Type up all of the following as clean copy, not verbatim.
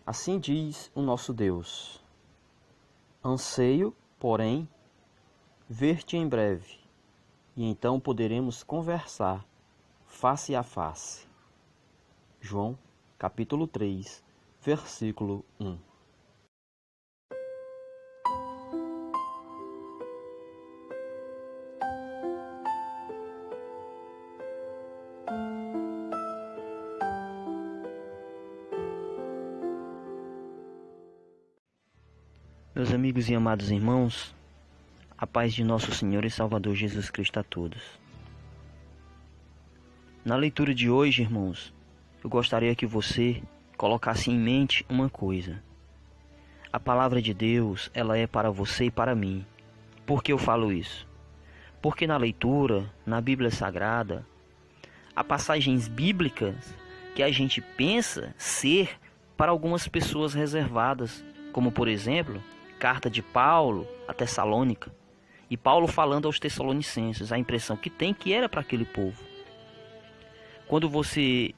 Assim diz o nosso Deus: anseio, porém, ver-te em breve, e então poderemos conversar face a face. João, capítulo 3, versículo 1. Meus amigos e amados irmãos, a paz de nosso Senhor e Salvador Jesus Cristo a todos. Na leitura de hoje, irmãos, eu gostaria que você colocasse em mente uma coisa. A palavra de Deus, ela é para você e para mim. Por que eu falo isso? Porque na leitura, na Bíblia Sagrada, há passagens bíblicas que a gente pensa ser para algumas pessoas reservadas, como por exemplo, carta de Paulo a Tessalônica, e Paulo falando aos Tessalonicenses, a impressão que tem que era para aquele povo. Quando você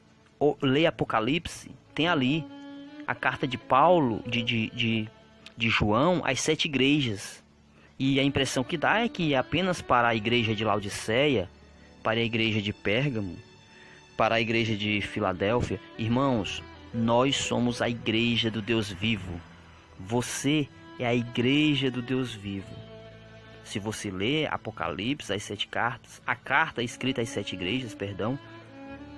lê Apocalipse, tem ali a carta de Paulo, de João, às 7 igrejas. E a impressão que dá é que é apenas para a igreja de Laodiceia, para a igreja de Pérgamo, para a igreja de Filadélfia. Irmãos, nós somos a igreja do Deus vivo. Você é a igreja do Deus vivo. Se você ler Apocalipse, as 7 cartas, a carta escrita às 7 igrejas,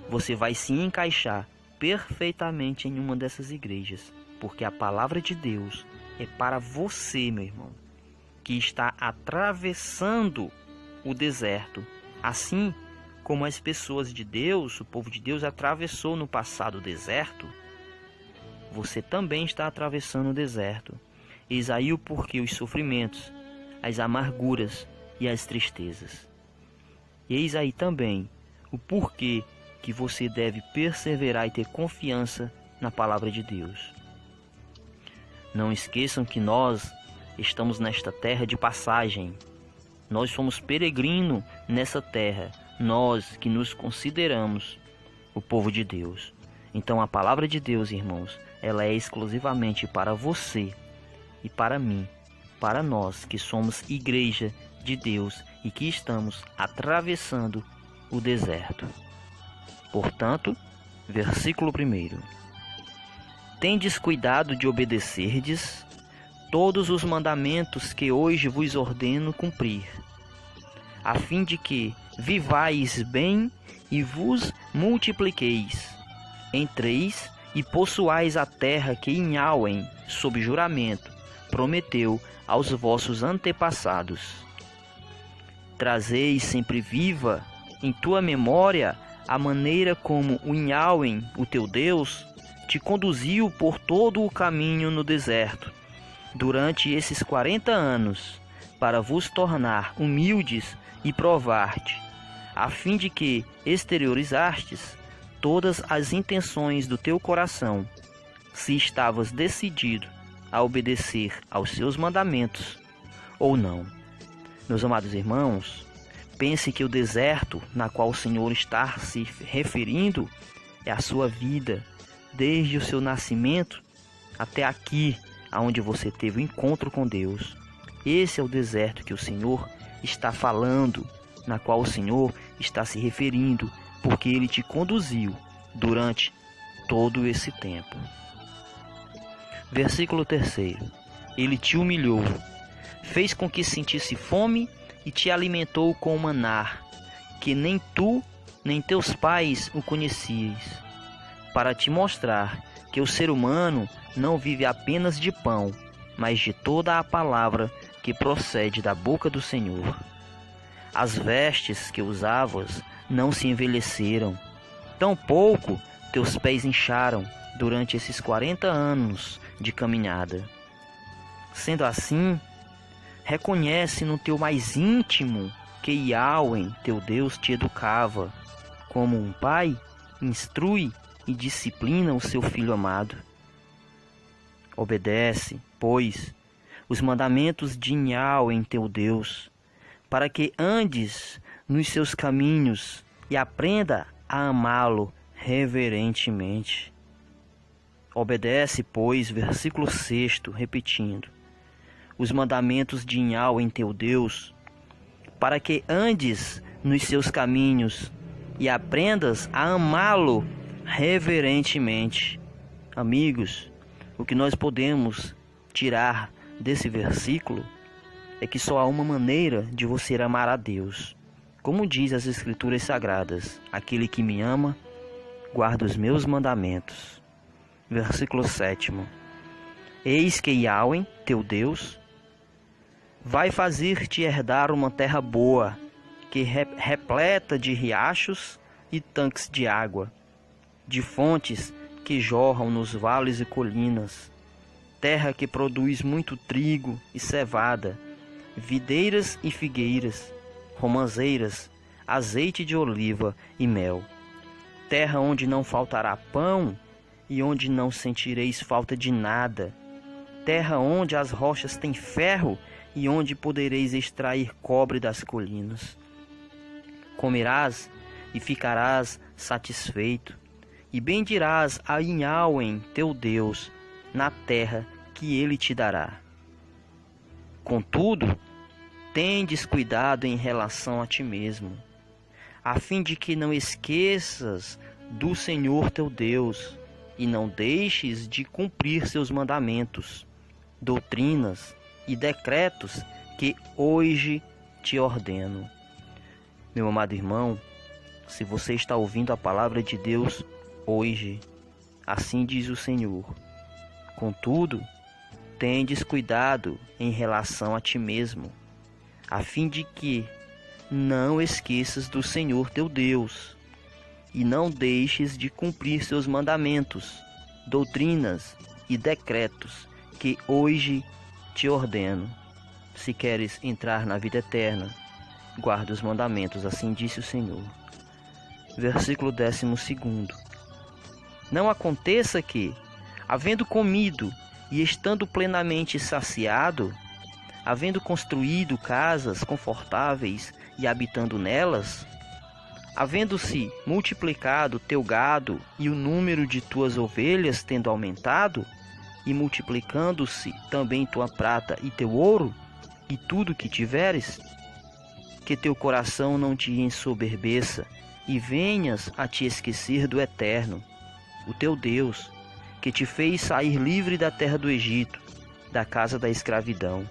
você vai se encaixar perfeitamente em uma dessas igrejas, porque a palavra de Deus é para você, meu irmão, que está atravessando o deserto, assim como as pessoas de Deus, o povo de Deus atravessou no passado o deserto. Você também está atravessando o deserto. Eis aí o porquê os sofrimentos, as amarguras e as tristezas. E eis aí também o porquê que você deve perseverar e ter confiança na palavra de Deus. Não esqueçam que nós estamos nesta terra de passagem. Nós somos peregrinos nessa terra, nós que nos consideramos o povo de Deus. Então a palavra de Deus, irmãos, ela é exclusivamente para você e para mim, para nós que somos igreja de Deus e que estamos atravessando o deserto. Portanto, versículo 1: tendes cuidado de obedecerdes todos os mandamentos que hoje vos ordeno cumprir, a fim de que vivais bem e vos multipliqueis, entreis e possuais a terra que em Yahweh, sob juramento, prometeu aos vossos antepassados. Trazeis sempre viva em tua memória a maneira como o Yahweh, o teu Deus, te conduziu por todo o caminho no deserto, durante esses 40 anos, para vos tornar humildes e provar-te, a fim de que exteriorizastes todas as intenções do teu coração, se estavas decidido a obedecer aos seus mandamentos ou não. Meus amados irmãos, pense que o deserto na qual o Senhor está se referindo é a sua vida, desde o seu nascimento até aqui, aonde você teve o encontro com Deus. Esse é o deserto que o Senhor está falando, na qual o Senhor está se referindo, porque Ele te conduziu durante todo esse tempo. Versículo 3: Ele te humilhou, fez com que sentisse fome e te alimentou com o maná, que nem tu nem teus pais o conhecias, para te mostrar que o ser humano não vive apenas de pão, mas de toda a palavra que procede da boca do Senhor. As vestes que usavas não se envelheceram, tampouco teus pés incharam durante esses 40 anos de caminhada. Sendo assim, reconhece no teu mais íntimo que Yahweh, teu Deus, te educava, como um pai instrui e disciplina o seu filho amado. Obedece, pois, os mandamentos de Yahweh, teu Deus, para que andes nos seus caminhos e aprenda a amá-lo reverentemente. Obedece, pois, versículo 6, repetindo, os mandamentos de Yahweh teu Deus, para que andes nos seus caminhos e aprendas a amá-lo reverentemente. Amigos, o que nós podemos tirar desse versículo é que só há uma maneira de você amar a Deus. Como diz as Escrituras Sagradas, aquele que me ama, guarda os meus mandamentos. Versículo 7. Eis que Yahweh, teu Deus, vai fazer-te herdar uma terra boa, que repleta de riachos e tanques de água, de fontes que jorram nos vales e colinas, terra que produz muito trigo e cevada, videiras e figueiras, romãzeiras, azeite de oliva e mel, terra onde não faltará pão e onde não sentireis falta de nada, terra onde as rochas têm ferro e onde podereis extrair cobre das colinas. Comerás e ficarás satisfeito, e bendirás a Yahweh teu Deus na terra que ele te dará. Contudo, tendes cuidado em relação a ti mesmo, a fim de que não esqueças do Senhor teu Deus, e não deixes de cumprir seus mandamentos, doutrinas e decretos que hoje te ordeno. Meu amado irmão, se você está ouvindo a palavra de Deus hoje, assim diz o Senhor, contudo, tendes cuidado em relação a ti mesmo, a fim de que não esqueças do Senhor teu Deus, e não deixes de cumprir seus mandamentos, doutrinas e decretos que hoje te ordeno. Se queres entrar na vida eterna, guarda os mandamentos, assim disse o Senhor. Versículo 12. Não aconteça que, havendo comido e estando plenamente saciado, havendo construído casas confortáveis e habitando nelas, havendo-se multiplicado teu gado e o número de tuas ovelhas tendo aumentado, e multiplicando-se também tua prata e teu ouro, e tudo que tiveres, que teu coração não te ensoberbeça, e venhas a te esquecer do Eterno, o teu Deus, que te fez sair livre da terra do Egito, da casa da escravidão,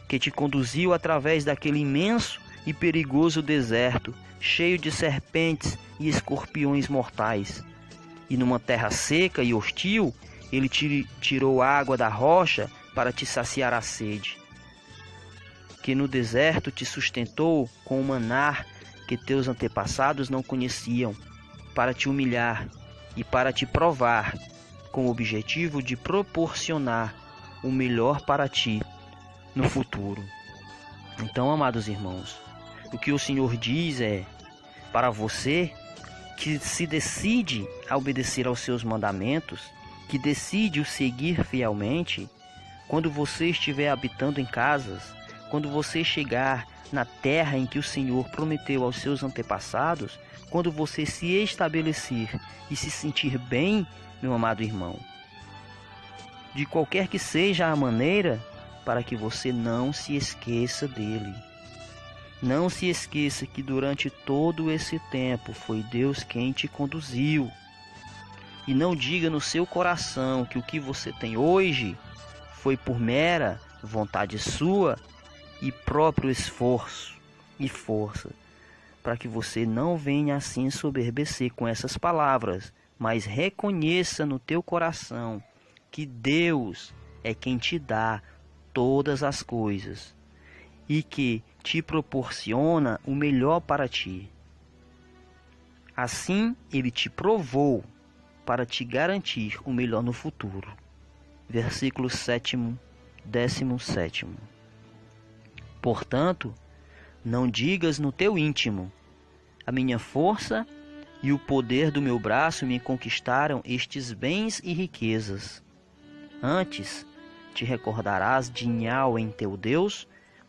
que te conduziu através daquele imenso e perigoso deserto, cheio de serpentes e escorpiões mortais, e numa terra seca e hostil, ele tirou água da rocha para te saciar a sede, que no deserto te sustentou com o maná que teus antepassados não conheciam, para te humilhar e para te provar, com o objetivo de proporcionar o melhor para ti no futuro. Então, amados irmãos, o que o Senhor diz é, para você que se decide a obedecer aos seus mandamentos, que decide o seguir fielmente, quando você estiver habitando em casas, quando você chegar na terra em que o Senhor prometeu aos seus antepassados, quando você se estabelecer e se sentir bem, meu amado irmão, de qualquer que seja a maneira, para que você não se esqueça dele. Não se esqueça que durante todo esse tempo foi Deus quem te conduziu. E não diga no seu coração que o que você tem hoje foi por mera vontade sua e próprio esforço e força, para que você não venha assim soberbecer com essas palavras, mas reconheça no teu coração que Deus é quem te dá todas as coisas e que te proporciona o melhor para ti. Assim, ele te provou para te garantir o melhor no futuro. Versículo 17. Portanto, não digas no teu íntimo, a minha força e o poder do meu braço me conquistaram estes bens e riquezas. Antes, te recordarás de Yahweh teu Deus,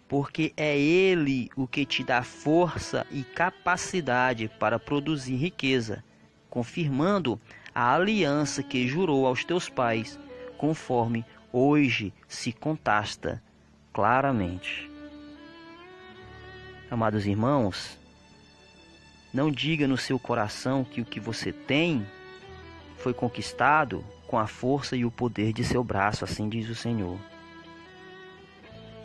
porque é Ele o que te dá força e capacidade para produzir riqueza, confirmando a aliança que jurou aos teus pais, conforme hoje se contasta claramente. Amados irmãos, não diga no seu coração que o que você tem foi conquistado com a força e o poder de seu braço, assim diz o Senhor.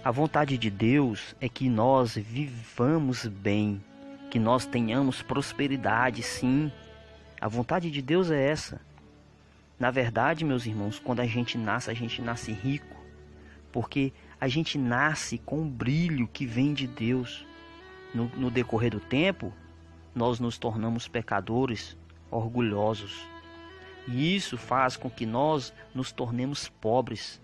A vontade de Deus é que nós vivamos bem, que nós tenhamos prosperidade, sim. A vontade de Deus é essa. Na verdade, meus irmãos, quando a gente nasce rico, porque a gente nasce com um brilho que vem de Deus. No decorrer do tempo, nós nos tornamos pecadores, orgulhosos. E isso faz com que nós nos tornemos pobres,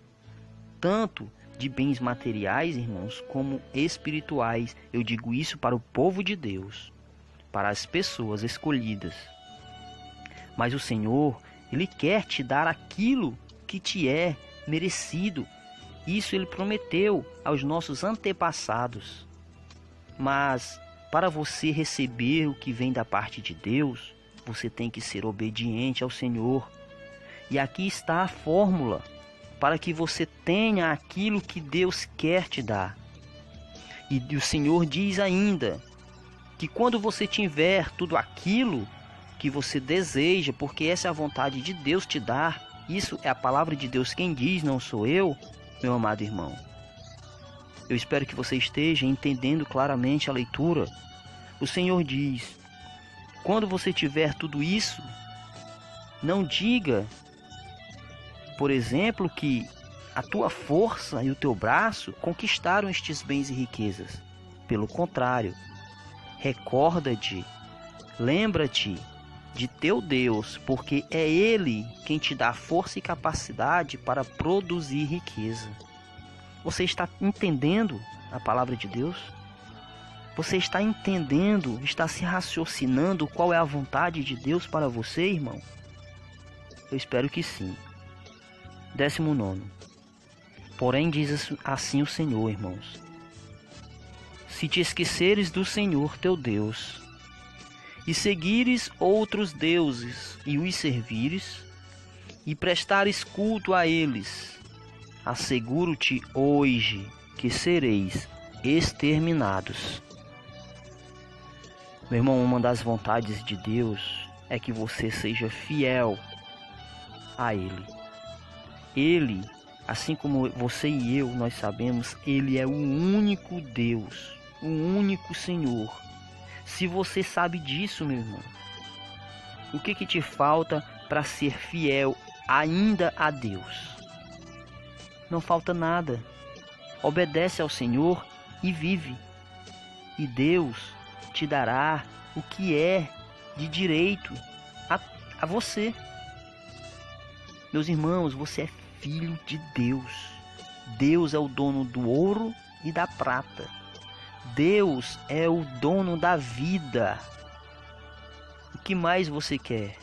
tanto de bens materiais, irmãos, como espirituais. Eu digo isso para o povo de Deus, para as pessoas escolhidas. Mas o Senhor, Ele quer te dar aquilo que te é merecido. Isso Ele prometeu aos nossos antepassados. Mas para você receber o que vem da parte de Deus, você tem que ser obediente ao Senhor. E aqui está a fórmula para que você tenha aquilo que Deus quer te dar. E o Senhor diz ainda que quando você tiver tudo aquilo que você deseja, porque essa é a vontade de Deus te dar, isso é a palavra de Deus quem diz, não sou eu, meu amado irmão. Eu espero que você esteja entendendo claramente a leitura. O Senhor diz: quando você tiver tudo isso, não diga, por exemplo, que a tua força e o teu braço conquistaram estes bens e riquezas. Pelo contrário, recorda-te, lembra-te de teu Deus, porque é Ele quem te dá força e capacidade para produzir riqueza. Você está entendendo a palavra de Deus? Você está entendendo, está se raciocinando qual é a vontade de Deus para você, irmão? Eu espero que sim. 19. Porém diz assim o Senhor, irmãos: se te esqueceres do Senhor teu Deus, e seguires outros deuses, e os servires, e prestares culto a eles, asseguro-te hoje que sereis exterminados. Meu irmão, uma das vontades de Deus é que você seja fiel a Ele. Ele, assim como você e eu, nós sabemos, Ele é o único Deus, o único Senhor. Se você sabe disso, meu irmão, o que te falta para ser fiel ainda a Deus? Não falta nada. Obedece ao Senhor e vive. E Deus te dará o que é de direito a você. Meus irmãos, você é filho de Deus. Deus é o dono do ouro e da prata. Deus é o dono da vida. O que mais você quer?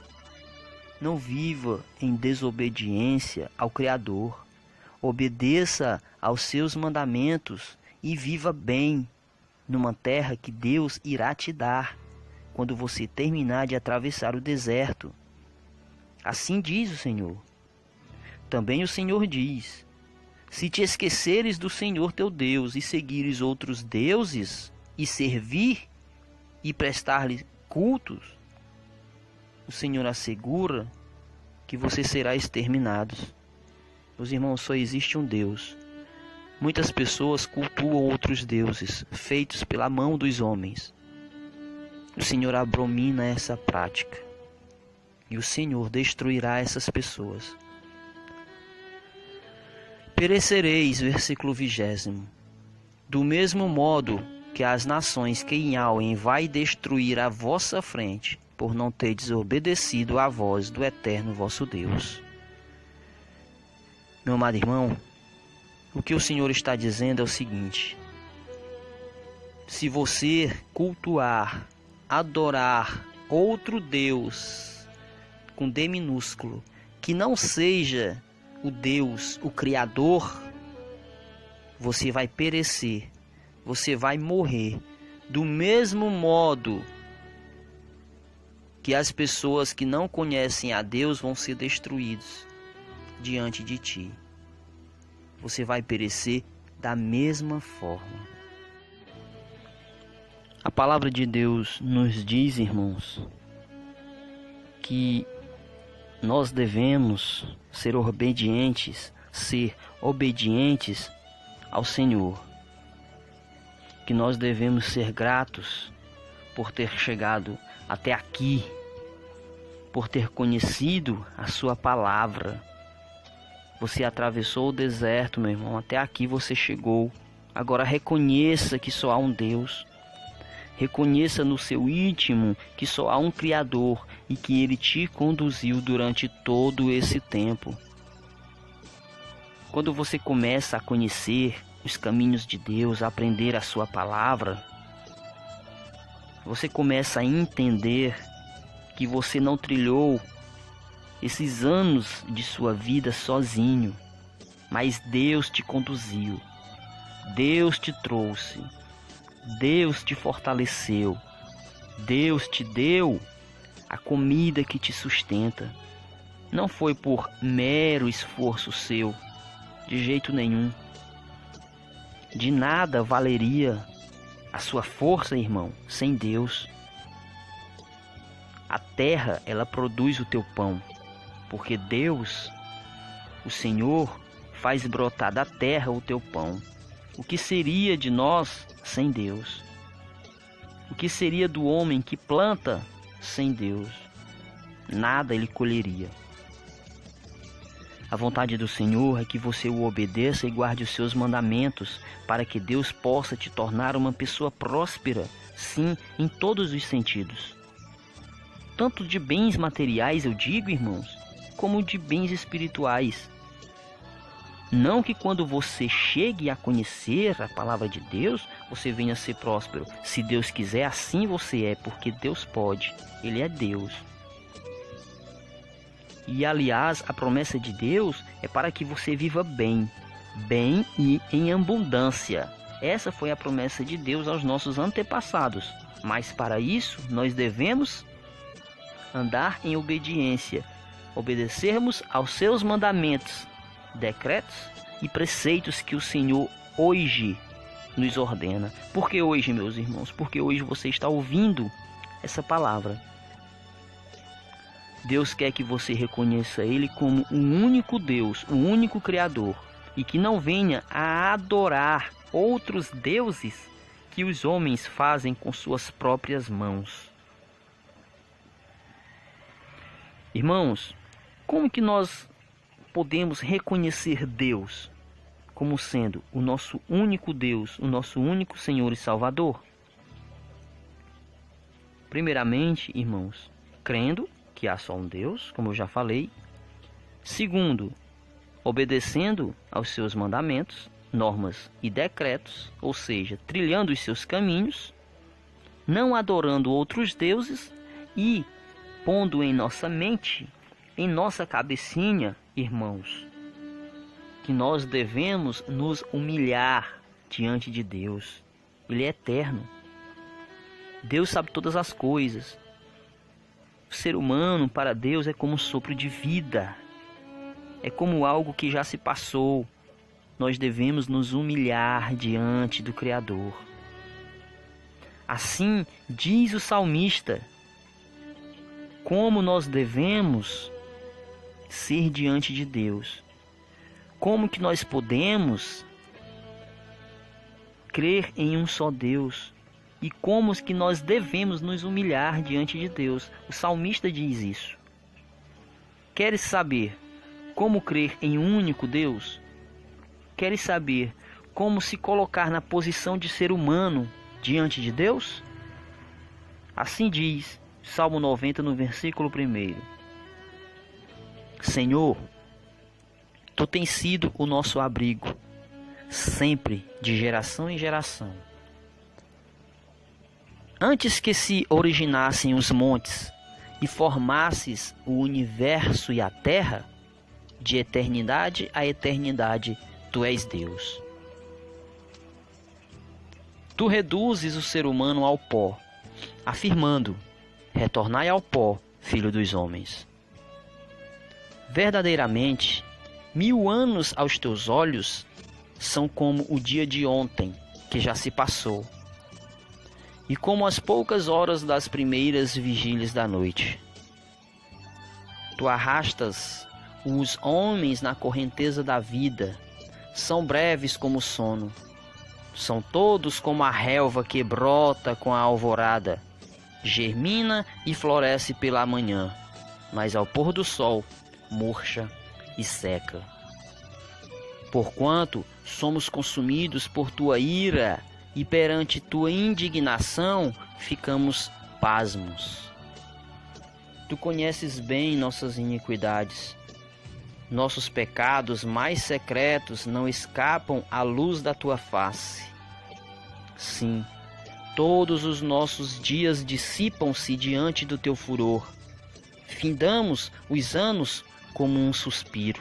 Não viva em desobediência ao Criador. Obedeça aos seus mandamentos e viva bem numa terra que Deus irá te dar quando você terminar de atravessar o deserto. Assim diz o Senhor. Também o Senhor diz: se te esqueceres do Senhor teu Deus e seguires outros deuses e servir e prestar-lhe cultos, o Senhor assegura que você será exterminado. Meus irmãos, só existe um Deus. Muitas pessoas cultuam outros deuses, feitos pela mão dos homens. O Senhor abomina essa prática. E o Senhor destruirá essas pessoas. Perecereis, versículo 20. Do mesmo modo que as nações que Yahweh vai destruir à vossa frente, por não terdes obedecido à voz do eterno vosso Deus. Meu amado irmão, o que o Senhor está dizendo é o seguinte: se você cultuar, adorar outro Deus com D minúsculo, que não seja o Deus, o Criador, você vai perecer, você vai morrer. Do mesmo modo que as pessoas que não conhecem a Deus vão ser destruídos diante de ti. Você vai perecer da mesma forma. A palavra de Deus nos diz, irmãos, que nós devemos ser obedientes ao Senhor. Que nós devemos ser gratos por ter chegado até aqui, por ter conhecido a sua palavra. Você atravessou o deserto, meu irmão, até aqui você chegou. Agora reconheça que só há um Deus. Reconheça no seu íntimo que só há um Criador e que Ele te conduziu durante todo esse tempo. Quando você começa a conhecer os caminhos de Deus, a aprender a sua palavra, você começa a entender que você não trilhou esses anos de sua vida sozinho, mas Deus te conduziu, Deus te trouxe, Deus te fortaleceu, Deus te deu a comida que te sustenta. Não foi por mero esforço seu, de jeito nenhum. De nada valeria a sua força, irmão, sem Deus. A terra, ela produz o teu pão, porque Deus, o Senhor, faz brotar da terra o teu pão. O que seria de nós sem Deus? O que seria do homem que planta sem Deus? Nada ele colheria. A vontade do Senhor é que você o obedeça e guarde os seus mandamentos, para que Deus possa te tornar uma pessoa próspera, sim, em todos os sentidos. Tanto de bens materiais, eu digo, irmãos, como de bens espirituais. Não que quando você chegue a conhecer a palavra de Deus, você venha a ser próspero. Se Deus quiser, assim você é, porque Deus pode. Ele é Deus. E aliás, a promessa de Deus é para que você viva bem e em abundância. Essa foi a promessa de Deus aos nossos antepassados. Mas para isso, nós devemos andar em obediência, obedecermos aos seus mandamentos, decretos e preceitos que o Senhor hoje nos ordena. Por que hoje, meus irmãos? Porque hoje você está ouvindo essa palavra. Deus quer que você reconheça Ele como o único Deus, o único Criador, e que não venha a adorar outros deuses que os homens fazem com suas próprias mãos. Irmãos, como que nós podemos reconhecer Deus como sendo o nosso único Deus, o nosso único Senhor e Salvador? Primeiramente, irmãos, crendo que há só um Deus, como eu já falei. Segundo, obedecendo aos seus mandamentos, normas e decretos, ou seja, trilhando os seus caminhos, não adorando outros deuses e pondo em nossa mente, em nossa cabecinha, irmãos, que nós devemos nos humilhar diante de Deus. Ele é eterno. Deus sabe todas as coisas. O ser humano, para Deus, é como um sopro de vida. É como algo que já se passou. Nós devemos nos humilhar diante do Criador. Assim diz o salmista, como nós devemos ser diante de Deus. Como que nós podemos crer em um só Deus? E como que nós devemos nos humilhar diante de Deus? O salmista diz isso. Queres saber como crer em um único Deus? Queres saber como se colocar na posição de ser humano diante de Deus? Assim diz Salmo 90 no versículo 1. Senhor, Tu tens sido o nosso abrigo, sempre, de geração em geração. Antes que se originassem os montes e formasses o universo e a terra, de eternidade a eternidade, Tu és Deus. Tu reduzes o ser humano ao pó, afirmando: retornai ao pó, filho dos homens. Verdadeiramente, 1000 anos aos teus olhos são como o dia de ontem, que já se passou, e como as poucas horas das primeiras vigílias da noite. Tu arrastas os homens na correnteza da vida, são breves como o sono, são todos como a relva que brota com a alvorada, germina e floresce pela manhã, mas ao pôr do sol murcha e seca. Porquanto somos consumidos por tua ira, e perante tua indignação ficamos pasmos. Tu conheces bem nossas iniquidades. Nossos pecados mais secretos não escapam à luz da tua face. Sim, todos os nossos dias dissipam-se diante do teu furor. Findamos os anos como um suspiro.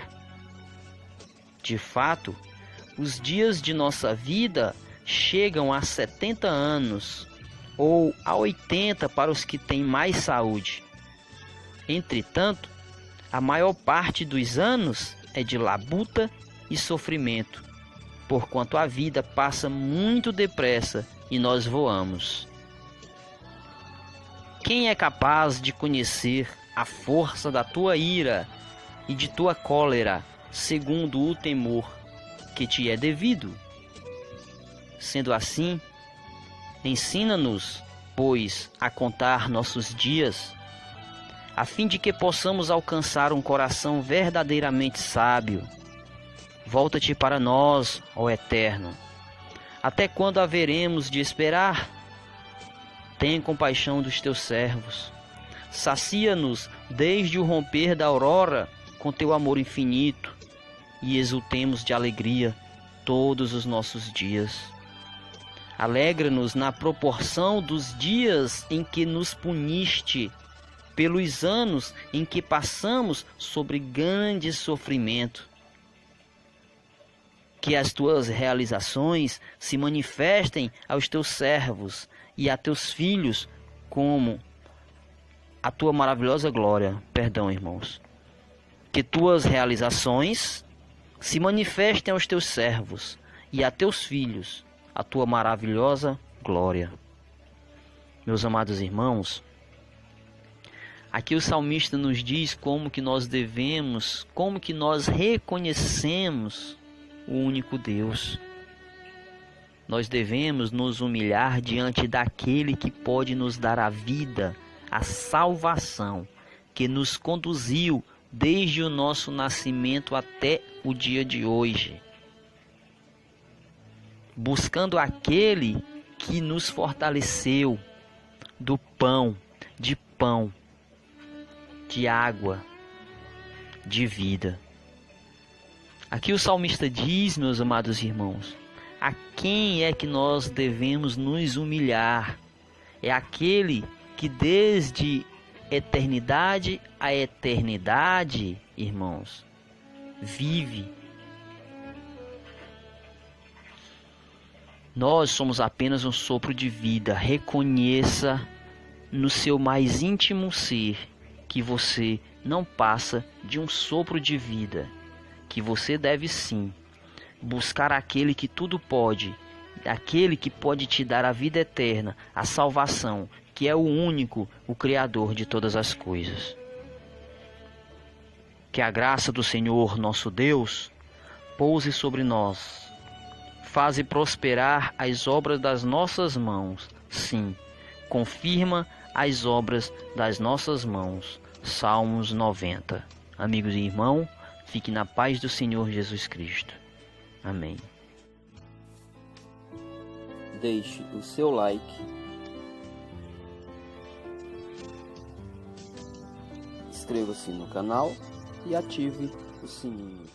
De fato, os dias de nossa vida chegam a 70 anos, ou a 80 para os que têm mais saúde. Entretanto, a maior parte dos anos é de labuta e sofrimento, porquanto a vida passa muito depressa e nós voamos. Quem é capaz de conhecer a força da tua ira e de tua cólera, segundo o temor que te é devido? Sendo assim, ensina-nos, pois, a contar nossos dias, a fim de que possamos alcançar um coração verdadeiramente sábio. Volta-te para nós, ó Eterno. Até quando haveremos de esperar? Tem compaixão dos teus servos. Sacia-nos desde o romper da aurora com teu amor infinito, e exultemos de alegria todos os nossos dias. Alegra-nos na proporção dos dias em que nos puniste, pelos anos em que passamos sobre grande sofrimento. Que as tuas realizações se manifestem aos teus servos e a teus filhos como a tua maravilhosa glória. Perdão, irmãos. Que tuas realizações se manifestem aos teus servos e a teus filhos a tua maravilhosa glória. Meus amados irmãos, aqui o salmista nos diz como que nós devemos, como que nós reconhecemos o único Deus. Nós devemos nos humilhar diante daquele que pode nos dar a vida, a salvação, que nos conduziu desde o nosso nascimento até o dia de hoje. Buscando aquele que nos fortaleceu do pão, de água, de vida. Aqui o salmista diz, meus amados irmãos, a quem é que nós devemos nos humilhar? É aquele que desde eternidade a eternidade, irmãos, vive. Nós somos apenas um sopro de vida. Reconheça no seu mais íntimo ser que você não passa de um sopro de vida, que você deve sim buscar aquele que tudo pode, aquele que pode te dar a vida eterna, a salvação, que é o único, o Criador de todas as coisas. Que a graça do Senhor nosso Deus pouse sobre nós. Faze prosperar as obras das nossas mãos. Sim, confirma as obras das nossas mãos. Salmos 90. Amigos e irmãos, fique na paz do Senhor Jesus Cristo. Amém. Deixe o seu like, inscreva-se no canal e ative o sininho.